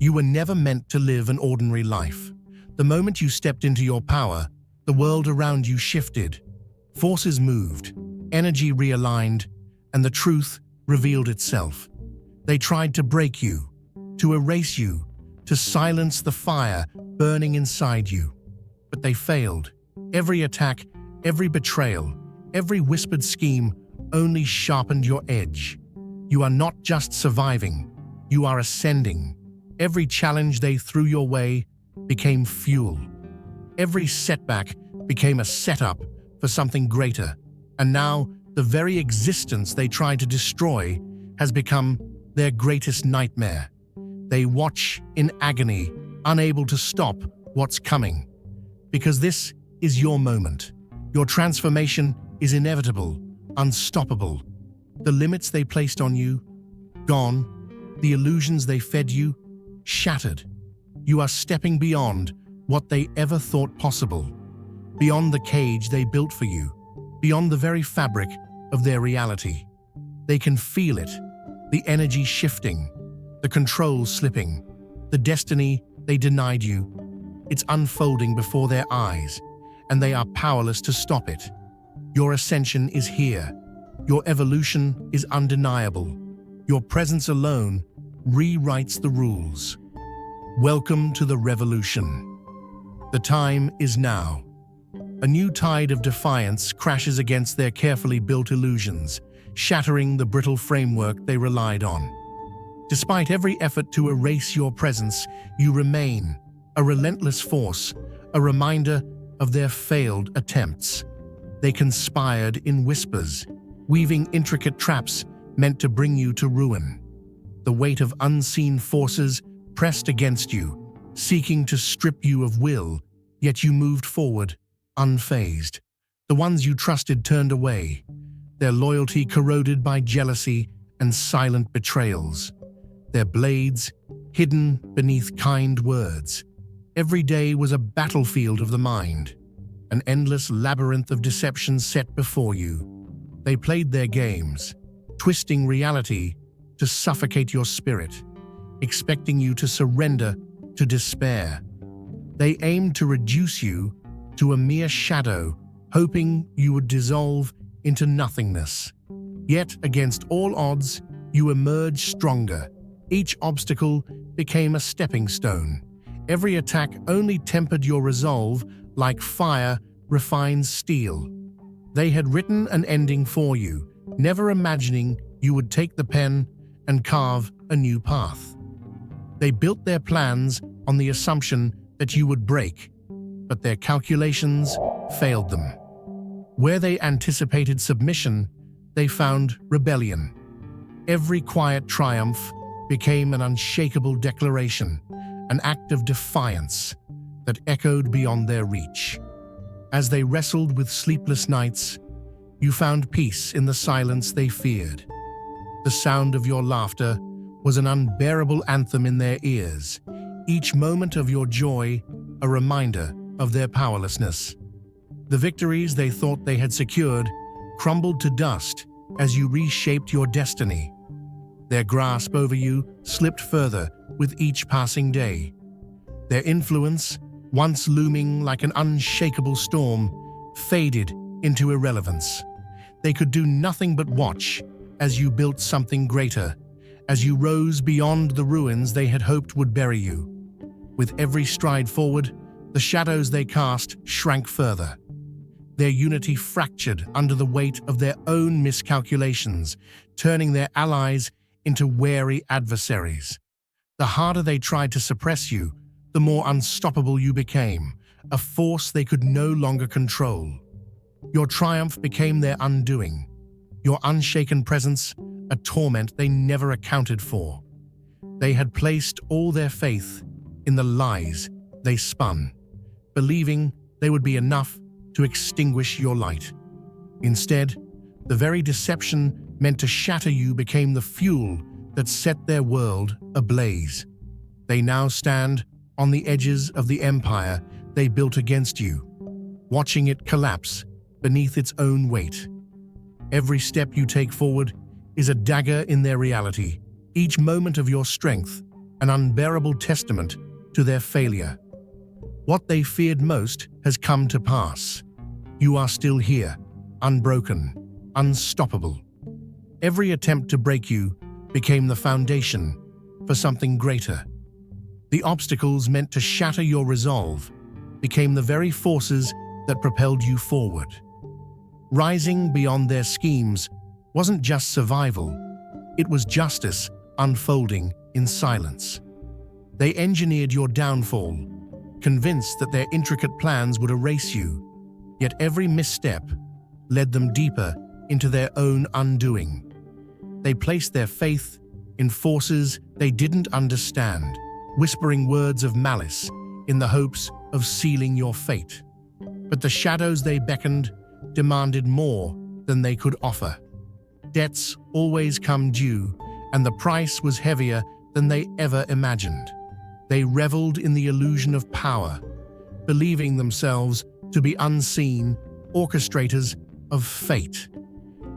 You were never meant to live an ordinary life. The moment you stepped into your power, the world around you shifted. Forces moved, energy realigned, and the truth revealed itself. They tried to break you, to erase you, to silence the fire burning inside you. But they failed. Every attack, every betrayal, every whispered scheme only sharpened your edge. You are not just surviving, you are ascending. Every challenge they threw your way became fuel. Every setback became a setup for something greater. And now, the very existence they tried to destroy has become their greatest nightmare. They watch in agony, unable to stop what's coming. Because this is your moment. Your transformation is inevitable, unstoppable. The limits they placed on you, gone. The illusions they fed you, shattered. You are stepping beyond what they ever thought possible. Beyond the cage they built for you. Beyond the very fabric of their reality. They can feel it. The energy shifting. The control slipping. The destiny they denied you. It's unfolding before their eyes, and they are powerless to stop it. Your ascension is here. Your evolution is undeniable. Your presence alone rewrites the rules. Welcome to the revolution. The time is now. A new tide of defiance crashes against their carefully built illusions, shattering the brittle framework they relied on. Despite every effort to erase your presence, you remain, a relentless force, a reminder of their failed attempts. They conspired in whispers, weaving intricate traps meant to bring you to ruin. The weight of unseen forces pressed against you, seeking to strip you of will, yet you moved forward, unfazed. The ones you trusted turned away, their loyalty corroded by jealousy and silent betrayals. Their blades hidden beneath kind words. Every day was a battlefield of the mind, an endless labyrinth of deception set before you. They played their games, twisting reality to suffocate your spirit, expecting you to surrender to despair. They aimed to reduce you to a mere shadow, hoping you would dissolve into nothingness. Yet, against all odds, you emerged stronger. Each obstacle became a stepping stone. Every attack only tempered your resolve like fire refines steel. They had written an ending for you, never imagining you would take the pen and carve a new path. They built their plans on the assumption that you would break, but their calculations failed them. Where they anticipated submission, they found rebellion. Every quiet triumph became an unshakable declaration, an act of defiance that echoed beyond their reach. As they wrestled with sleepless nights, you found peace in the silence they feared. The sound of your laughter was an unbearable anthem in their ears, each moment of your joy a reminder of their powerlessness. The victories they thought they had secured crumbled to dust as you reshaped your destiny. Their grasp over you slipped further with each passing day. Their influence, once looming like an unshakable storm, faded into irrelevance. They could do nothing but watch as you built something greater, as you rose beyond the ruins they had hoped would bury you. With every stride forward, the shadows they cast shrank further. Their unity fractured under the weight of their own miscalculations, turning their allies into wary adversaries. The harder they tried to suppress you, the more unstoppable you became, a force they could no longer control. Your triumph became their undoing, your unshaken presence a torment they never accounted for. They had placed all their faith in the lies they spun, believing they would be enough to extinguish your light. Instead, the very deception meant to shatter you became the fuel that set their world ablaze. They now stand on the edges of the empire they built against you, watching it collapse beneath its own weight. Every step you take forward is a dagger in their reality, each moment of your strength an unbearable testament to their failure. What they feared most has come to pass. You are still here, unbroken, unstoppable. Every attempt to break you became the foundation for something greater. The obstacles meant to shatter your resolve became the very forces that propelled you forward. Rising beyond their schemes wasn't just survival, it was justice unfolding in silence. They engineered your downfall, convinced that their intricate plans would erase you, yet every misstep led them deeper into their own undoing. They placed their faith in forces they didn't understand, whispering words of malice in the hopes of sealing your fate. But the shadows they beckoned demanded more than they could offer. Debts always come due, and the price was heavier than they ever imagined. They reveled in the illusion of power, believing themselves to be unseen orchestrators of fate.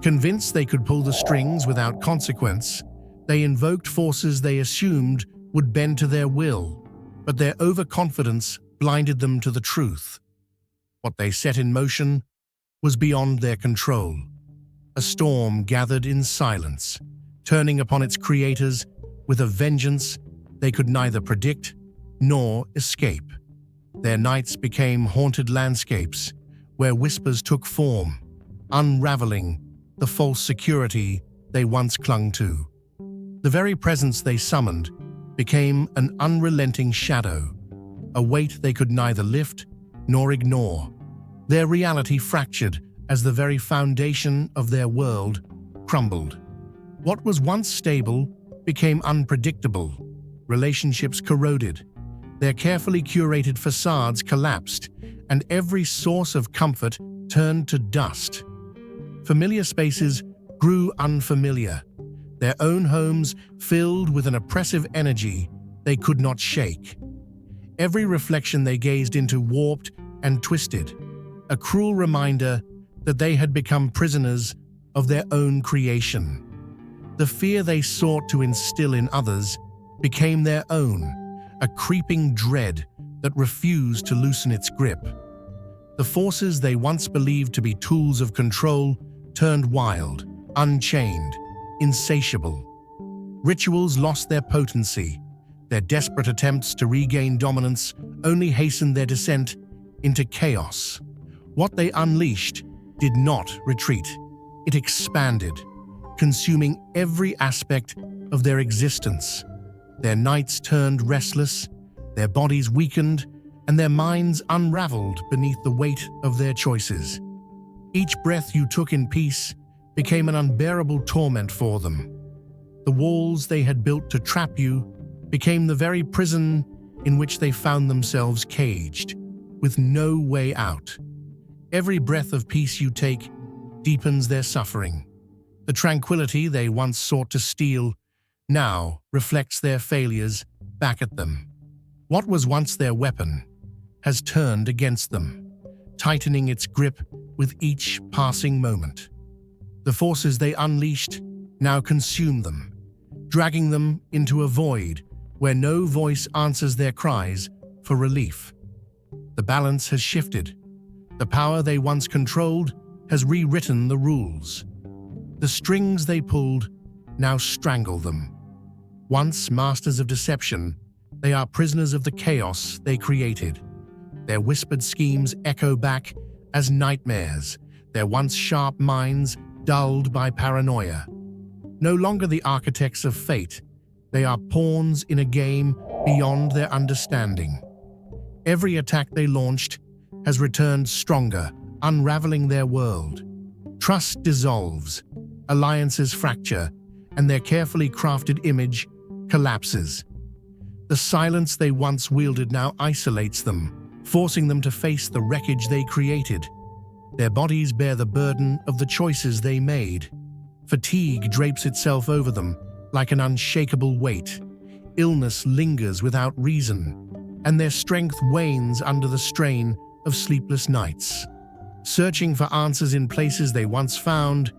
Convinced they could pull the strings without consequence, they invoked forces they assumed would bend to their will, but their overconfidence blinded them to the truth. What they set in motion was beyond their control. A storm gathered in silence, turning upon its creators with a vengeance they could neither predict nor escape. Their nights became haunted landscapes where whispers took form, unraveling the false security they once clung to. The very presence they summoned became an unrelenting shadow, a weight they could neither lift nor ignore. Their reality fractured as the very foundation of their world crumbled. What was once stable became unpredictable. Relationships corroded. Their carefully curated facades collapsed, and every source of comfort turned to dust. Familiar spaces grew unfamiliar, their own homes filled with an oppressive energy they could not shake. Every reflection they gazed into warped and twisted, a cruel reminder that they had become prisoners of their own creation. The fear they sought to instill in others became their own, a creeping dread that refused to loosen its grip. The forces they once believed to be tools of control turned wild, unchained, insatiable. Rituals lost their potency. Their desperate attempts to regain dominance only hastened their descent into chaos. What they unleashed did not retreat. It expanded, consuming every aspect of their existence. Their nights turned restless, their bodies weakened, and their minds unraveled beneath the weight of their choices. Each breath you took in peace became an unbearable torment for them. The walls they had built to trap you became the very prison in which they found themselves caged, with no way out. Every breath of peace you take deepens their suffering. The tranquility they once sought to steal now reflects their failures back at them. What was once their weapon has turned against them, tightening its grip with each passing moment. The forces they unleashed now consume them, dragging them into a void where no voice answers their cries for relief. The balance has shifted. The power they once controlled has rewritten the rules. The strings they pulled now strangle them. Once masters of deception, they are prisoners of the chaos they created. Their whispered schemes echo back as nightmares, their once sharp minds dulled by paranoia. No longer the architects of fate, they are pawns in a game beyond their understanding. Every attack they launched has returned stronger, unraveling their world. Trust dissolves, alliances fracture, and their carefully crafted image collapses. The silence they once wielded now isolates them, forcing them to face the wreckage they created. Their bodies bear the burden of the choices they made. Fatigue drapes itself over them like an unshakable weight. Illness lingers without reason, and their strength wanes under the strain of sleepless nights. Searching for answers in places they once found,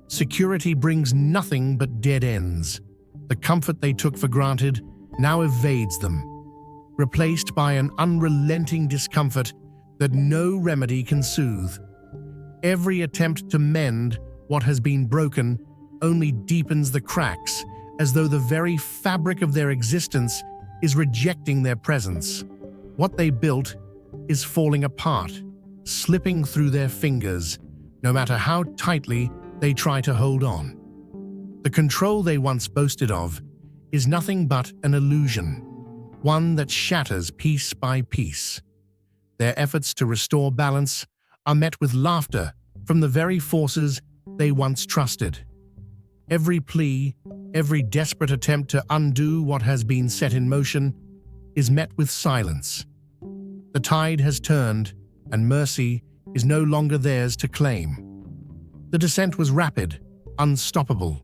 security brings nothing but dead ends. The comfort they took for granted now evades them, replaced by an unrelenting discomfort that no remedy can soothe. Every attempt to mend what has been broken only deepens the cracks, as though the very fabric of their existence is rejecting their presence. What they built is falling apart, slipping through their fingers, no matter how tightly they try to hold on. The control they once boasted of is nothing but an illusion, one that shatters piece by piece. Their efforts to restore balance are met with laughter from the very forces they once trusted. Every plea, every desperate attempt to undo what has been set in motion is met with silence. The tide has turned, and mercy is no longer theirs to claim. The descent was rapid, unstoppable.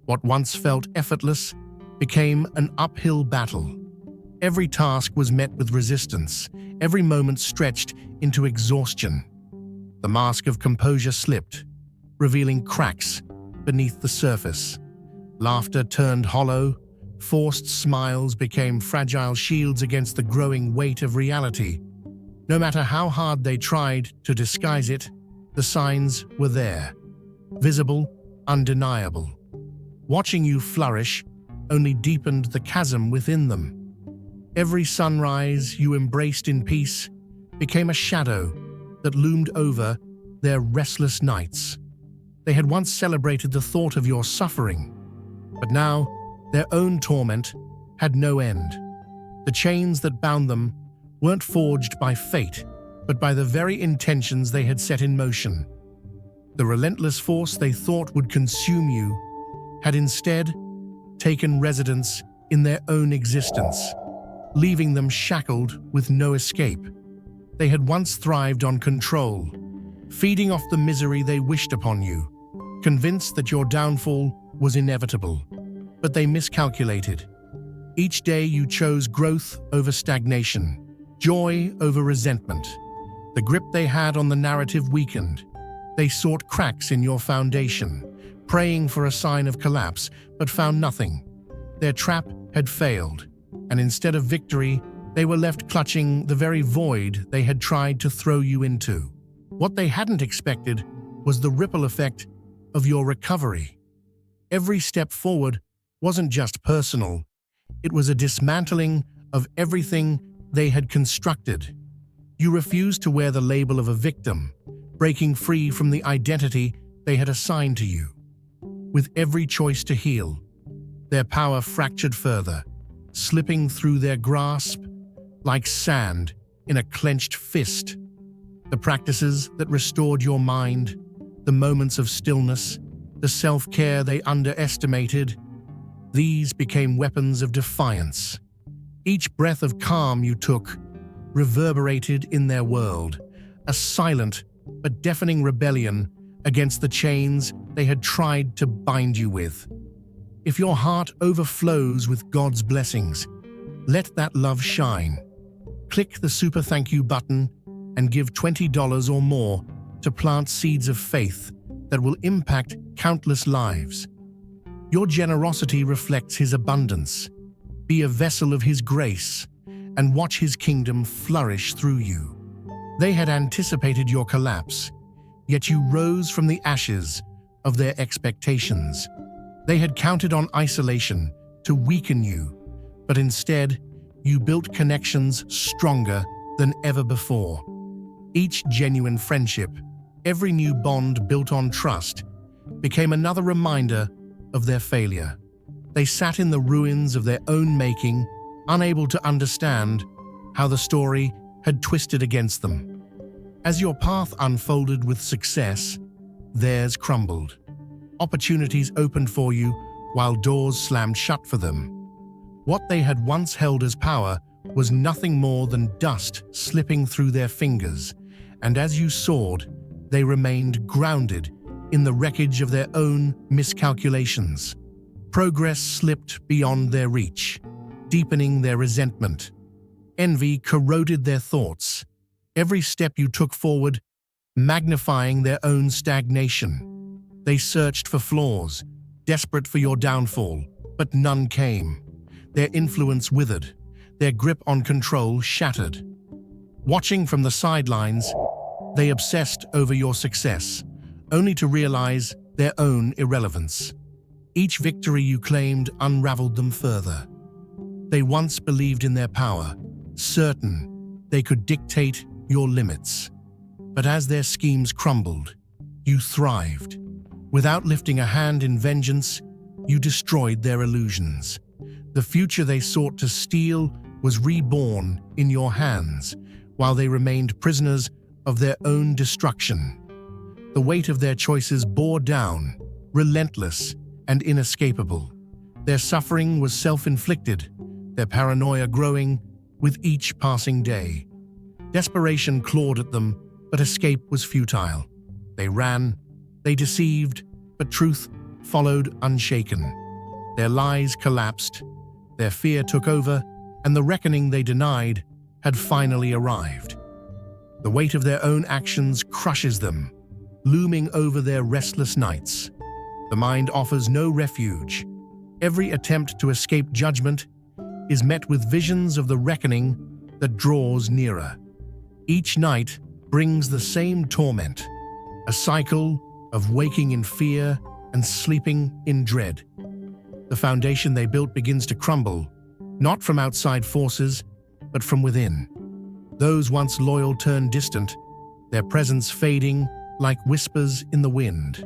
What once felt effortless became an uphill battle. Every task was met with resistance, every moment stretched into exhaustion. The mask of composure slipped, revealing cracks beneath the surface. Laughter turned hollow, forced smiles became fragile shields against the growing weight of reality. No matter how hard they tried to disguise it, the signs were there, visible, undeniable. Watching you flourish only deepened the chasm within them. Every sunrise you embraced in peace became a shadow that loomed over their restless nights. They had once celebrated the thought of your suffering, but now their own torment had no end. The chains that bound them weren't forged by fate, but by the very intentions they had set in motion. The relentless force they thought would consume you had instead taken residence in their own existence, leaving them shackled with no escape. They had once thrived on control, feeding off the misery they wished upon you, convinced that your downfall was inevitable. But they miscalculated. Each day you chose growth over stagnation, joy over resentment. The grip they had on the narrative weakened. They sought cracks in your foundation, praying for a sign of collapse, but found nothing. Their trap had failed, and instead of victory, they were left clutching the very void they had tried to throw you into. What they hadn't expected was the ripple effect of your recovery. Every step forward wasn't just personal, it was a dismantling of everything they had constructed. You refused to wear the label of a victim, breaking free from the identity they had assigned to you. With every choice to heal, their power fractured further, slipping through their grasp like sand in a clenched fist. The practices that restored your mind, the moments of stillness, the self-care they underestimated, these became weapons of defiance. Each breath of calm you took reverberated in their world, a silent but deafening rebellion against the chains they had tried to bind you with. If your heart overflows with God's blessings, let that love shine. Click the super thank you button and give $20 or more to plant seeds of faith that will impact countless lives. Your generosity reflects His abundance. Be a vessel of His grace and watch His kingdom flourish through you. They had anticipated your collapse, yet you rose from the ashes of their expectations. They had counted on isolation to weaken you, but instead, you built connections stronger than ever before. Each genuine friendship, every new bond built on trust, became another reminder of their failure. They sat in the ruins of their own making, unable to understand how the story had twisted against them. As your path unfolded with success, theirs crumbled. Opportunities opened for you while doors slammed shut for them. What they had once held as power was nothing more than dust slipping through their fingers, and as you soared, they remained grounded in the wreckage of their own miscalculations. Progress slipped beyond their reach, deepening their resentment. Envy corroded their thoughts, every step you took forward magnifying their own stagnation. They searched for flaws, desperate for your downfall, but none came. their influence withered, their grip on control shattered. Watching from the sidelines, they obsessed over your success, only to realize their own irrelevance. Each victory you claimed unraveled them further. They once believed in their power, certain they could dictate your limits. But as their schemes crumbled, you thrived. Without lifting a hand in vengeance, you destroyed their illusions. The future they sought to steal was reborn in your hands, while they remained prisoners of their own destruction. The weight of their choices bore down, relentless and inescapable. Their suffering was self-inflicted, their paranoia growing with each passing day. Desperation clawed at them, but escape was futile. They ran, they deceived, but truth followed unshaken. Their lies collapsed, their fear took over, and the reckoning they denied had finally arrived. The weight of their own actions crushes them, looming over their restless nights. The mind offers no refuge. Every attempt to escape judgment is met with visions of the reckoning that draws nearer. Each night brings the same torment, a cycle of waking in fear and sleeping in dread. The foundation they built begins to crumble, not from outside forces, but from within. Those once loyal turn distant, their presence fading like whispers in the wind.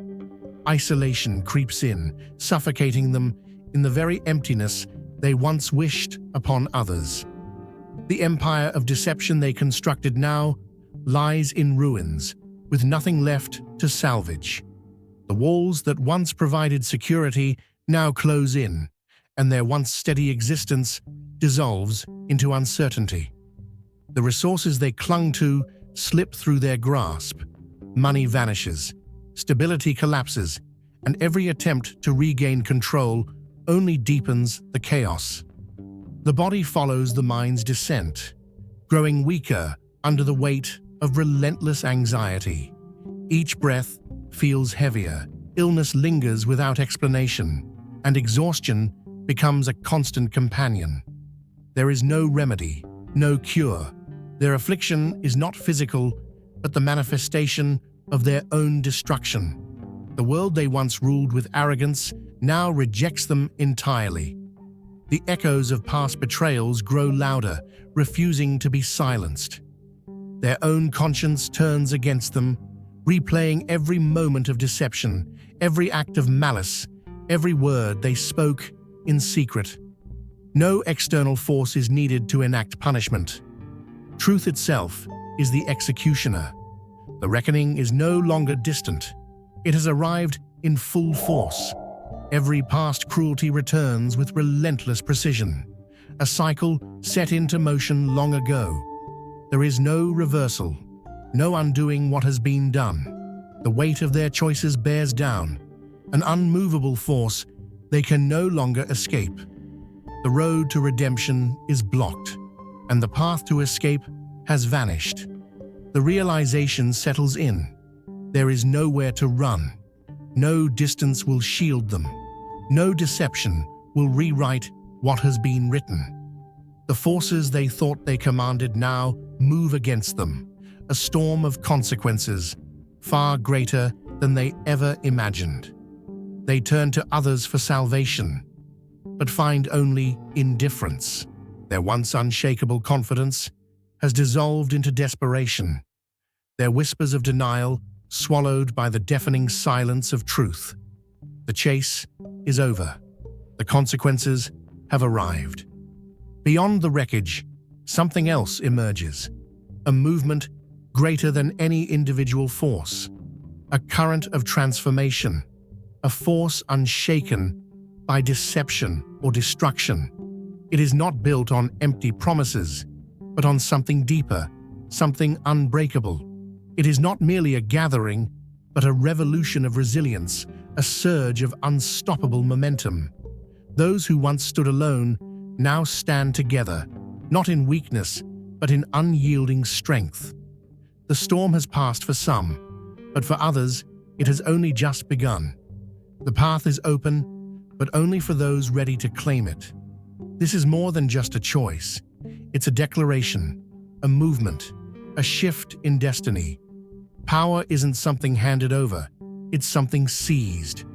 Isolation creeps in, suffocating them in the very emptiness they once wished upon others. The empire of deception they constructed now lies in ruins, with nothing left to salvage. The walls that once provided security now close in, and their once steady existence dissolves into uncertainty. The resources they clung to slip through their grasp. Money vanishes, stability collapses, and every attempt to regain control only deepens the chaos. The body follows the mind's descent, growing weaker under the weight of relentless anxiety. Each breath feels heavier, illness lingers without explanation, and exhaustion becomes a constant companion. There is no remedy, no cure. Their affliction is not physical, but the manifestation of their own destruction. The world they once ruled with arrogance now rejects them entirely. The echoes of past betrayals grow louder, refusing to be silenced. Their own conscience turns against them, replaying every moment of deception, every act of malice, every word they spoke in secret. No external force is needed to enact punishment. Truth itself is the executioner. The reckoning is no longer distant. It has arrived in full force. Every past cruelty returns with relentless precision, a cycle set into motion long ago. There is no reversal, no undoing what has been done. The weight of their choices bears down, an unmovable force they can no longer escape. The road to redemption is blocked, and the path to escape has vanished. The realization settles in. There is nowhere to run. No distance will shield them. No deception will rewrite what has been written. The forces they thought they commanded now move against them, a storm of consequences, far greater than they ever imagined. They turn to others for salvation, but find only indifference. Their once unshakable confidence has dissolved into desperation, their whispers of denial swallowed by the deafening silence of truth. The chase is over. The consequences have arrived. Beyond the wreckage, something else emerges, a movement greater than any individual force, a current of transformation, a force unshaken by deception or destruction. It is not built on empty promises, but on something deeper, something unbreakable. It is not merely a gathering, but a revolution of resilience, a surge of unstoppable momentum. Those who once stood alone now stand together, not in weakness, but in unyielding strength. The storm has passed for some, but for others, it has only just begun. The path is open, but only for those ready to claim it. This is more than just a choice. It's a declaration, a movement, a shift in destiny. Power isn't something handed over, it's something seized.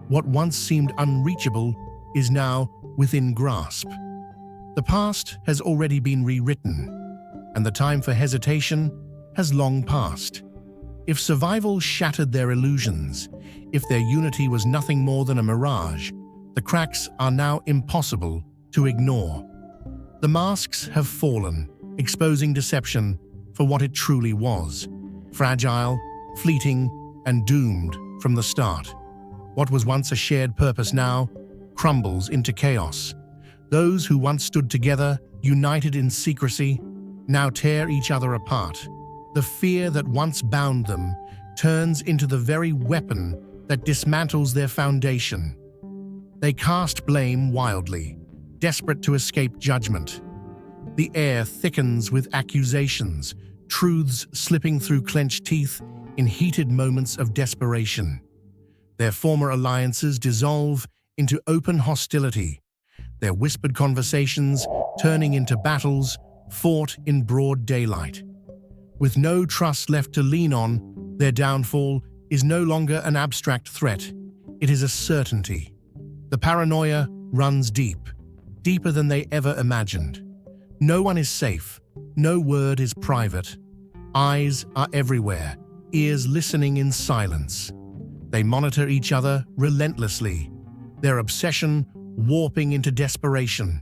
What once seemed unreachable is now within grasp. The past has already been rewritten, and the time for hesitation has long passed. If survival shattered their illusions, if their unity was nothing more than a mirage, the cracks are now impossible to ignore. The masks have fallen, exposing deception for what it truly was: fragile, fleeting, and doomed from the start. What was once a shared purpose now crumbles into chaos. Those who once stood together, united in secrecy, now tear each other apart. The fear that once bound them turns into the very weapon that dismantles their foundation. They cast blame wildly, desperate to escape judgment. The air thickens with accusations, truths slipping through clenched teeth in heated moments of desperation. Their former alliances dissolve into open hostility, their whispered conversations turning into battles fought in broad daylight. With no trust left to lean on, their downfall is no longer an abstract threat. It is a certainty. The paranoia runs deep, deeper than they ever imagined. No one is safe. No word is private. Eyes are everywhere, ears listening in silence. They monitor each other relentlessly, their obsession warping into desperation.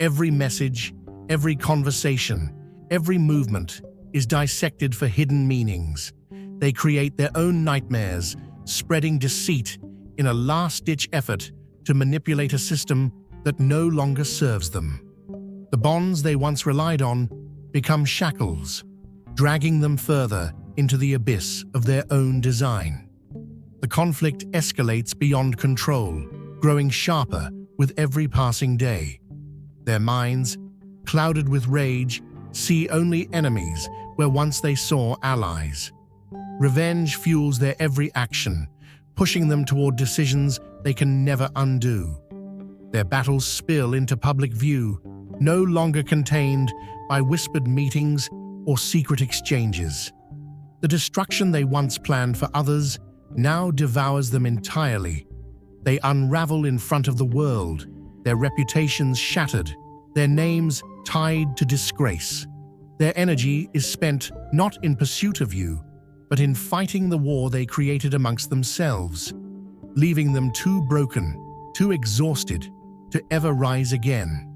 Every message, every conversation, every movement is dissected for hidden meanings. They create their own nightmares, spreading deceit in a last-ditch effort to manipulate a system that no longer serves them. The bonds they once relied on become shackles, dragging them further into the abyss of their own design. The conflict escalates beyond control, growing sharper with every passing day. Their minds, clouded with rage, see only enemies where once they saw allies. Revenge fuels their every action, pushing them toward decisions they can never undo. Their battles spill into public view, no longer contained by whispered meetings or secret exchanges. The destruction they once planned for others now devours them entirely. They unravel in front of the world, their reputations shattered, their names tied to disgrace. Their energy is spent not in pursuit of you, but in fighting the war they created amongst themselves, leaving them too broken, too exhausted to ever rise again.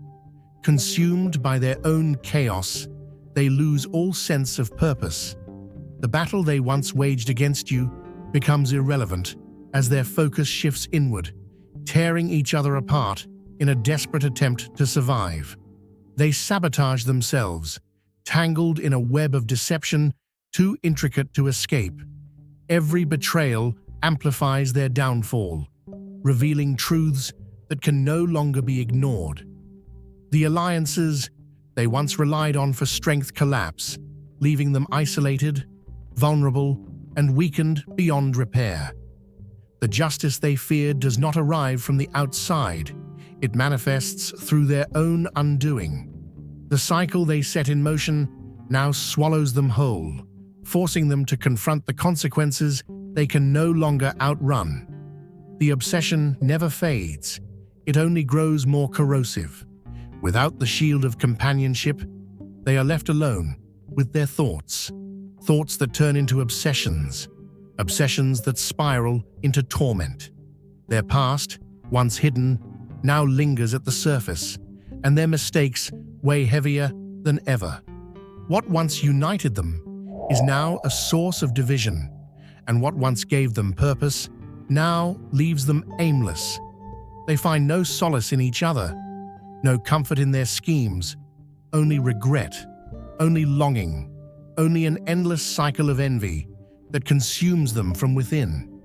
Consumed by their own chaos, they lose all sense of purpose. The battle they once waged against you becomes irrelevant as their focus shifts inward, tearing each other apart in a desperate attempt to survive. They sabotage themselves, tangled in a web of deception too intricate to escape. Every betrayal amplifies their downfall, revealing truths that can no longer be ignored. The alliances they once relied on for strength collapse, leaving them isolated, vulnerable, and weakened beyond repair. The justice they feared does not arrive from the outside. It manifests through their own undoing. The cycle they set in motion now swallows them whole, forcing them to confront the consequences they can no longer outrun. The obsession never fades. It only grows more corrosive. Without the shield of companionship, they are left alone with their thoughts. Thoughts that turn into obsessions. Obsessions that spiral into torment. Their past, once hidden, now lingers at the surface, and their mistakes weigh heavier than ever. What once united them is now a source of division, and what once gave them purpose now leaves them aimless. They find no solace in each other, no comfort in their schemes, only regret, only longing, only an endless cycle of envy that consumes them from within.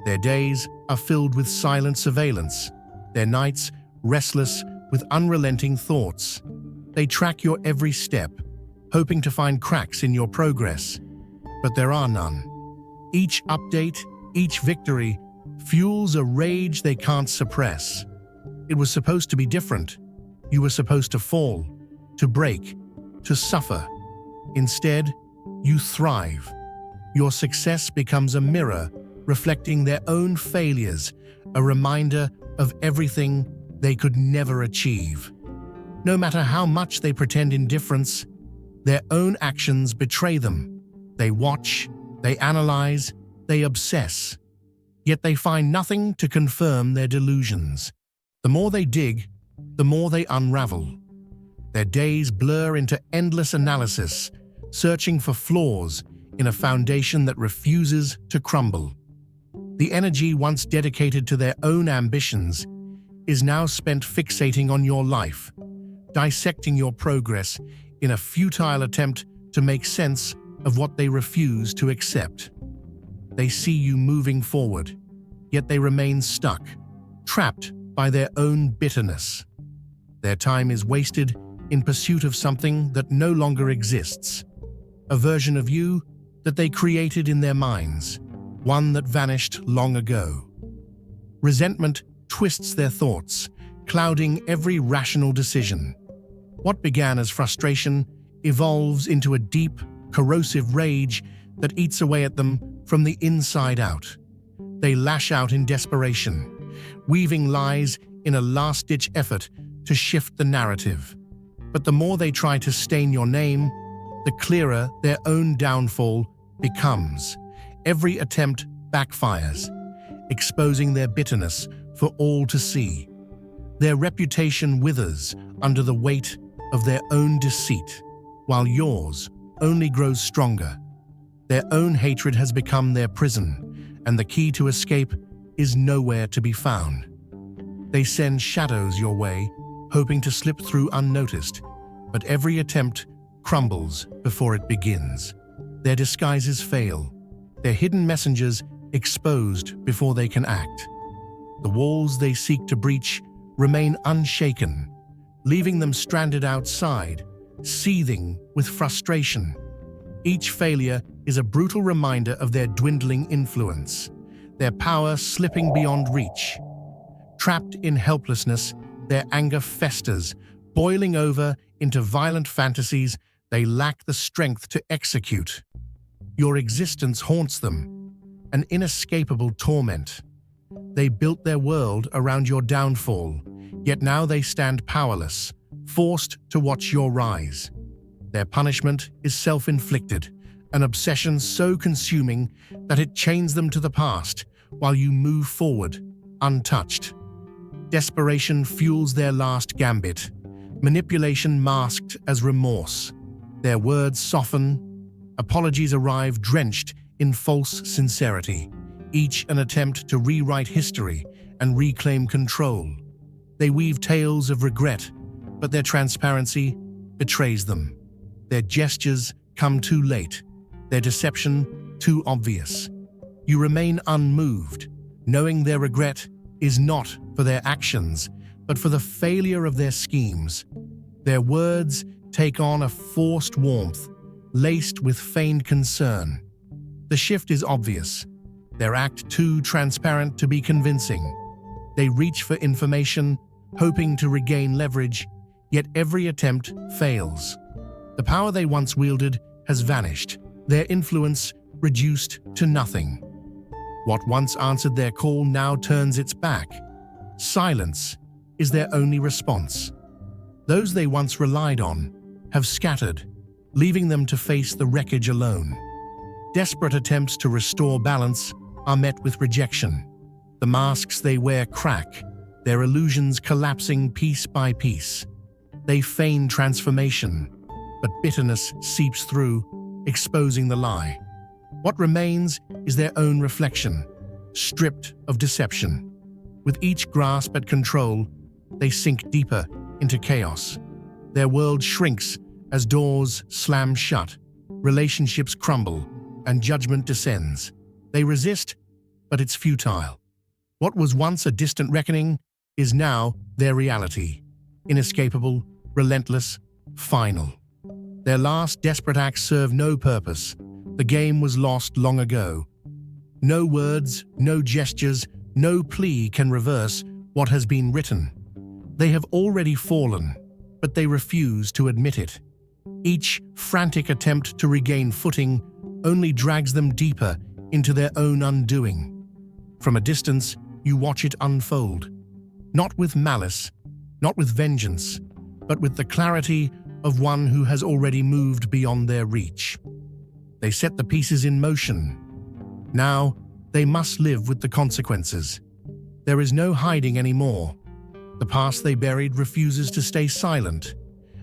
Their days are filled with silent surveillance, their nights restless with unrelenting thoughts. They track your every step, hoping to find cracks in your progress, but there are none. Each update, each victory, fuels a rage they can't suppress. It was supposed to be different, You were supposed to fall, to break, to suffer. Instead, you thrive. Your success becomes a mirror reflecting their own failures, a reminder of everything they could never achieve. No matter how much they pretend indifference, their own actions betray them. They watch, they analyze, they obsess. Yet they find nothing to confirm their delusions. The more they dig, the more they unravel. Their days blur into endless analysis, searching for flaws in a foundation that refuses to crumble. The energy once dedicated to their own ambitions is now spent fixating on your life, dissecting your progress in a futile attempt to make sense of what they refuse to accept. They see you moving forward, yet they remain stuck, trapped by their own bitterness. Their time is wasted in pursuit of something that no longer exists, a version of you that they created in their minds, one that vanished long ago. Resentment twists their thoughts, clouding every rational decision. What began as frustration evolves into a deep, corrosive rage that eats away at them from the inside out. They lash out in desperation, weaving lies in a last-ditch effort to shift the narrative. But the more they try to stain your name, the clearer their own downfall becomes. Every attempt backfires, exposing their bitterness for all to see. Their reputation withers under the weight of their own deceit, while yours only grows stronger. Their own hatred has become their prison, and the key to escape is nowhere to be found. They send shadows your way, hoping to slip through unnoticed, but every attempt crumbles before it begins. Their disguises fail, their hidden messengers exposed before they can act. The walls they seek to breach remain unshaken, leaving them stranded outside, seething with frustration. Each failure is a brutal reminder of their dwindling influence, their power slipping beyond reach. Trapped in helplessness, their anger festers, boiling over into violent fantasies they lack the strength to execute. Your existence haunts them, an inescapable torment. They built their world around your downfall, yet now they stand powerless, forced to watch your rise. Their punishment is self-inflicted, an obsession so consuming that it chains them to the past while you move forward, untouched. Desperation fuels their last gambit, manipulation masked as remorse. Their words soften, apologies arrive drenched in false sincerity, each an attempt to rewrite history and reclaim control. They weave tales of regret, but their transparency betrays them. Their gestures come too late, their deception too obvious. You remain unmoved, knowing their regret is not for their actions, but for the failure of their schemes. Their words take on a forced warmth, laced with feigned concern. The shift is obvious, their act too transparent to be convincing. They reach for information, hoping to regain leverage, yet every attempt fails. The power they once wielded has vanished, their influence reduced to nothing. What once answered their call now turns its back. Silence is their only response. Those they once relied on have scattered, leaving them to face the wreckage alone. Desperate attempts to restore balance are met with rejection. The masks they wear crack, their illusions collapsing piece by piece. They feign transformation, but bitterness seeps through, exposing the lie. What remains is their own reflection, stripped of deception. With each grasp at control, they sink deeper into chaos. Their world shrinks as doors slam shut, relationships crumble, and judgment descends. They resist, but it's futile. What was once a distant reckoning is now their reality. Inescapable, relentless, final. Their last desperate acts serve no purpose. The game was lost long ago. No words, no gestures, no plea can reverse what has been written. They have already fallen, but they refuse to admit it. Each frantic attempt to regain footing only drags them deeper into their own undoing. From a distance, you watch it unfold, not with malice, not with vengeance, but with the clarity of one who has already moved beyond their reach. They set the pieces in motion. Now, they must live with the consequences. There is no hiding anymore. The past they buried refuses to stay silent,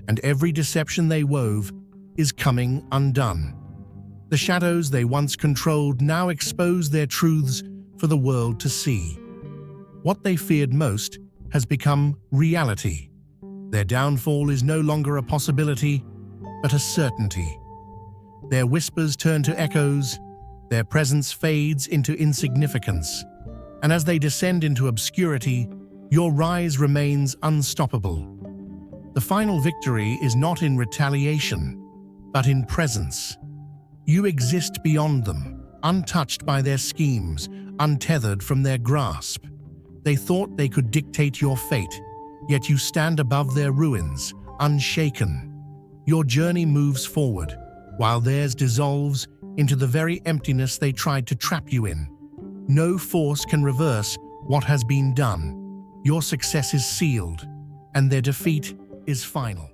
and every deception they wove is coming undone. The shadows they once controlled now expose their truths for the world to see. What they feared most has become reality. Their downfall is no longer a possibility, but a certainty. Their whispers turn to echoes, their presence fades into insignificance, and as they descend into obscurity, your rise remains unstoppable. The final victory is not in retaliation, but in presence. You exist beyond them, untouched by their schemes, untethered from their grasp. They thought they could dictate your fate, yet you stand above their ruins, unshaken. Your journey moves forward, while theirs dissolves into the very emptiness they tried to trap you in. No force can reverse what has been done. Your success is sealed, and their defeat is final.